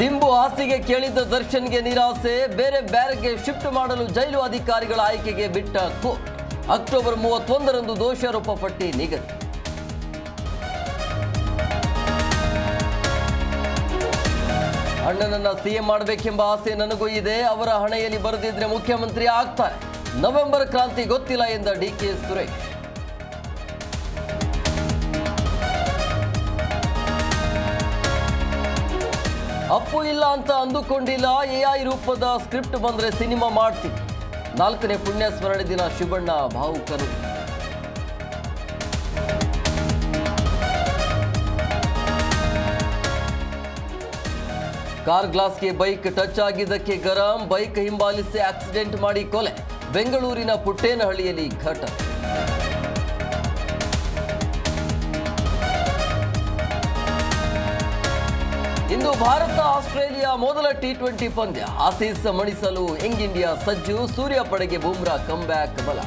ದಿಂಬು ಹಾಸಿಗೆ ಕೇಳಿದ್ದ ದರ್ಶನ್ಗೆ ನಿರಾಸೆ, ಬೇರೆ ಬ್ಯಾರಕ್ಗೆ ಶಿಫ್ಟ್ ಮಾಡಲು ಜೈಲು ಅಧಿಕಾರಿಗಳ ಆಯ್ಕೆಗೆ ಬಿಟ್ಟ ಕೋರ್ಟ್. ಅಕ್ಟೋಬರ್ 31ರಂದು ದೋಷಾರೋಪ ಪಟ್ಟಿ ನಿಗದಿ. ಅಣ್ಣನನ್ನ ಸಿಎಂ ಮಾಡಬೇಕೆಂಬ ಆಸೆ ನನಗೂ ಇದೆ. ಅವರ ಹಣೆಯಲ್ಲಿ ಬರೆದಿದ್ರೆ ಮುಖ್ಯಮಂತ್ರಿ ಆಗ್ತಾರೆ. ನವೆಂಬರ್ ಕ್ರಾಂತಿ ಗೊತ್ತಿಲ್ಲ ಎಂದ ಡಿಕೆ ಸುರೇಶ್. ಅಪ್ಪು ಇಲ್ಲ ಅಂತ ಅಂದುಕೊಂಡಿಲ್ಲ. ಎಐ ರೂಪದ ಸ್ಕ್ರಿಪ್ಟ್ ಬಂದ್ರೆ ಸಿನಿಮಾ ಮಾಡ್ತೀನಿ. 4ನೇ ಪುಣ್ಯಸ್ಮರಣೆ ದಿನ ಶಿವಣ್ಣ ಭಾವುಕರು. ಕಾರ್ ಗ್ಲಾಸ್ಗೆ ಬೈಕ್ ಟಚ್ ಆಗಿದ್ದಕ್ಕೆ ಗರಂ, ಬೈಕ್ ಹಿಂಬಾಲಿಸಿ ಆಕ್ಸಿಡೆಂಟ್ ಮಾಡಿ ಕೊಲೆ. ಬೆಂಗಳೂರಿನ ಪುಟ್ಟೇನಹಳ್ಳಿಯಲ್ಲಿ ಘಟನೆ. ಇಂದು ಭಾರತ ಆಸ್ಟ್ರೇಲಿಯಾ ಮೊದಲ ಟಿ20 ಪಂದ್ಯ. ಆಸೀಸ್ ಮಣಿಸಲು ಯಂಗ್ ಇಂಡಿಯಾ ಸಜ್ಜು. ಸೂರ್ಯ ಪಡೆಗೆ ಬೂಮ್ರಾ ಕಮ್ಬ್ಯಾಕ್ ಬಲ.